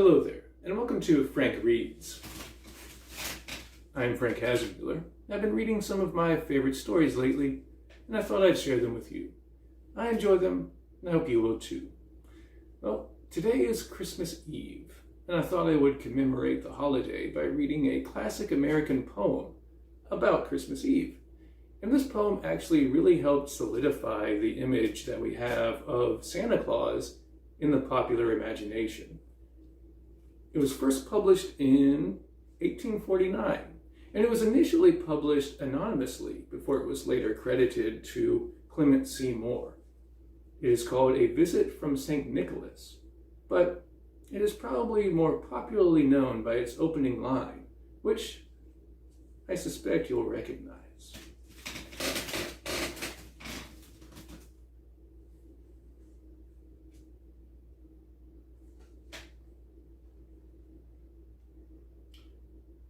Hello there, and welcome to Frank Reads. I'm Frank Hasenmüller. I've been reading some of my favorite stories lately, and I thought I'd share them with you. I enjoy them, and I hope you will too. Well, today is Christmas Eve, and I thought I would commemorate the holiday by reading a classic American poem about Christmas Eve. And this poem actually really helped solidify the image that we have of Santa Claus in the popular imagination. It was first published in 1849, and it was initially published anonymously before it was later credited to Clement C. It is called A Visit from St. Nicholas, but it is probably more popularly known by its opening line, which I suspect you'll recognize.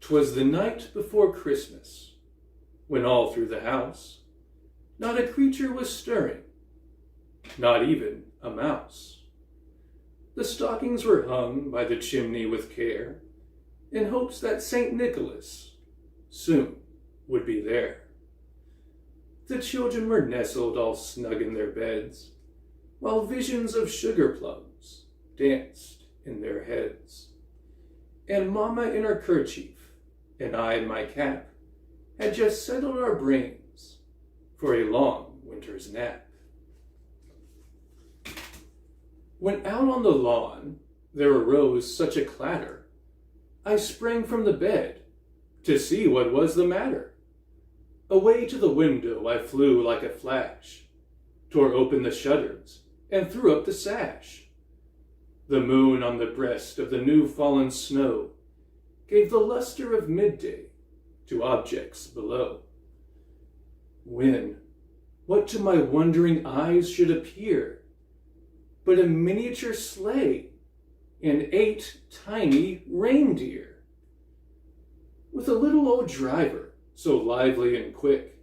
'Twas the night before Christmas, when all through the house not a creature was stirring, not even a mouse. The stockings were hung by the chimney with care, in hopes that St. Nicholas soon would be there. The children were nestled all snug in their beds, while visions of sugar plums danced in their heads. And Mama in her kerchief, and I in my cap, had just settled our brains for a long winter's nap. When out on the lawn there arose such a clatter, I sprang from the bed to see what was the matter. Away to the window I flew like a flash, tore open the shutters, and threw up the sash. The moon on the breast of the new-fallen snow gave the luster of midday to objects below. When, what to my wondering eyes should appear but a miniature sleigh and 8 tiny reindeer, with a little old driver so lively and quick,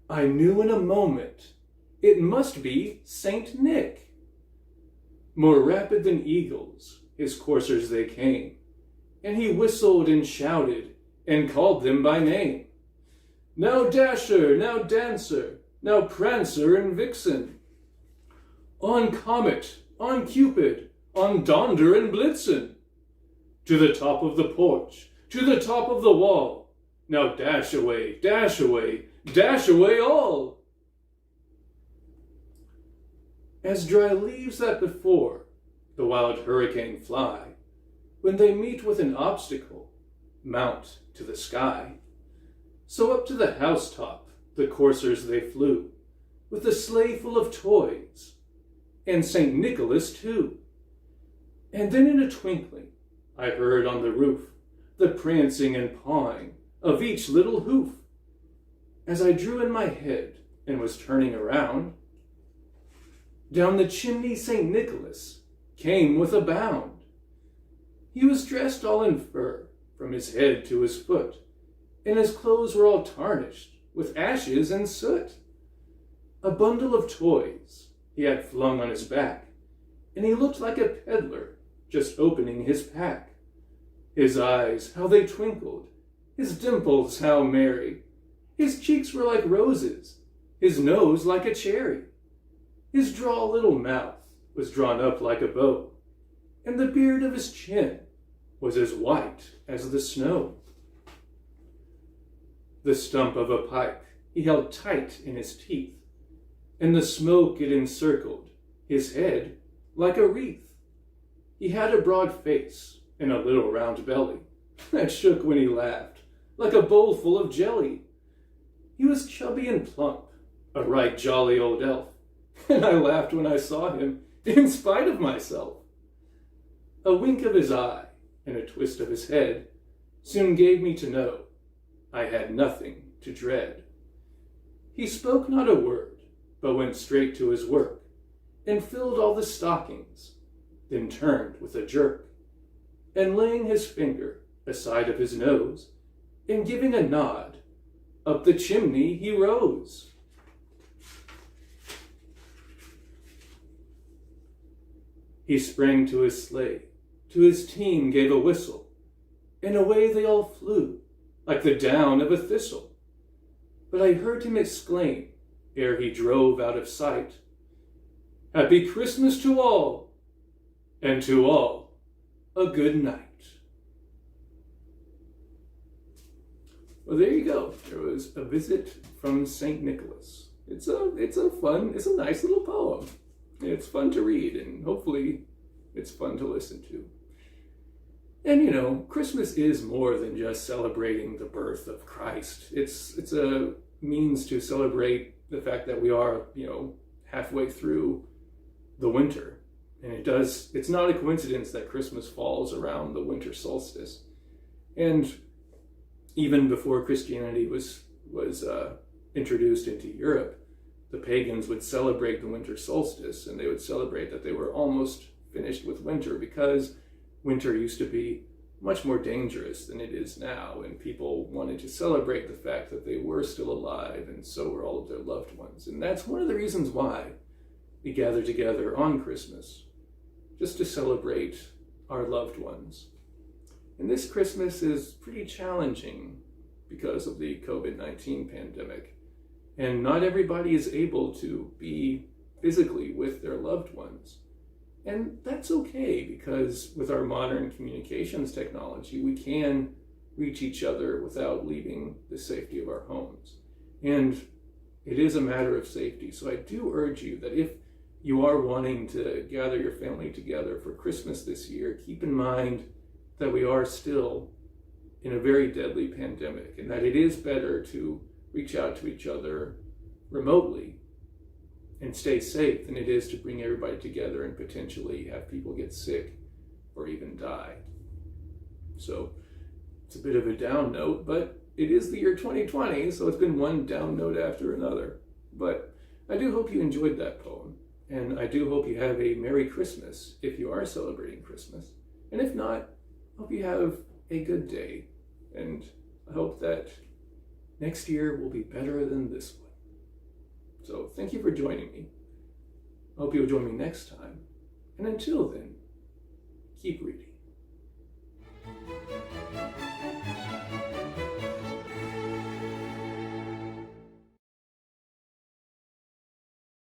I knew in a moment it must be Saint Nick. More rapid than eagles his coursers they came, and he whistled and shouted and called them by name. Now Dasher, now Dancer, now Prancer and Vixen. On Comet, on Cupid, on Donder and Blitzen. To the top of the porch, to the top of the wall. Now dash away, dash away, dash away all. As dry leaves that before the wild hurricane fly, when they meet with an obstacle, mount to the sky. So up to the housetop the coursers they flew, with a sleigh full of toys, and St. Nicholas too. And then in a twinkling I heard on the roof the prancing and pawing of each little hoof. As I drew in my head and was turning around, down the chimney St. Nicholas came with a bound. He was dressed all in fur, from his head to his foot, and his clothes were all tarnished with ashes and soot. A bundle of toys he had flung on his back, and he looked like a peddler just opening his pack. His eyes, how they twinkled, his dimples, how merry. His cheeks were like roses, his nose like a cherry. His droll little mouth was drawn up like a bow, and the beard of his chin was as white as the snow. The stump of a pipe he held tight in his teeth, and the smoke it encircled his head like a wreath. He had a broad face and a little round belly that shook when he laughed like a bowl full of jelly. He was chubby and plump, a right jolly old elf, and I laughed when I saw him in spite of myself. A wink of his eye and a twist of his head soon gave me to know I had nothing to dread. He spoke not a word, but went straight to his work, and filled all the stockings, then turned with a jerk, and laying his finger aside of his nose, and giving a nod, up the chimney he rose. He sprang to his sleigh, to his team gave a whistle, and away they all flew, like the down of a thistle. But I heard him exclaim, ere he drove out of sight, Happy Christmas to all, and to all a good night. Well, there you go. There was a visit from St. Nicholas. It's a nice little poem. It's fun to read, and hopefully it's fun to listen to. And Christmas is more than just celebrating the birth of Christ. It's a means to celebrate the fact that we are, halfway through the winter. And it's not a coincidence that Christmas falls around the winter solstice. And even before Christianity was introduced into Europe, the pagans would celebrate the winter solstice, and they would celebrate that they were almost finished with winter, because winter used to be much more dangerous than it is now, and people wanted to celebrate the fact that they were still alive, and so were all of their loved ones. And that's one of the reasons why we gather together on Christmas, just to celebrate our loved ones. And this Christmas is pretty challenging because of the COVID-19 pandemic. And not everybody is able to be physically with their loved ones. And that's okay, because with our modern communications technology, we can reach each other without leaving the safety of our homes. And it is a matter of safety. So I do urge you that if you are wanting to gather your family together for Christmas this year, keep in mind that we are still in a very deadly pandemic, and that it is better to reach out to each other remotely and stay safe than it is to bring everybody together and potentially have people get sick or even die. So it's a bit of a down note, but it is the year 2020, so it's been one down note after another. But I do hope you enjoyed that poem, and I do hope you have a Merry Christmas if you are celebrating Christmas. And if not, I hope you have a good day, and I hope that next year will be better than this one. So thank you for joining me. I hope you'll join me next time. And until then, keep reading.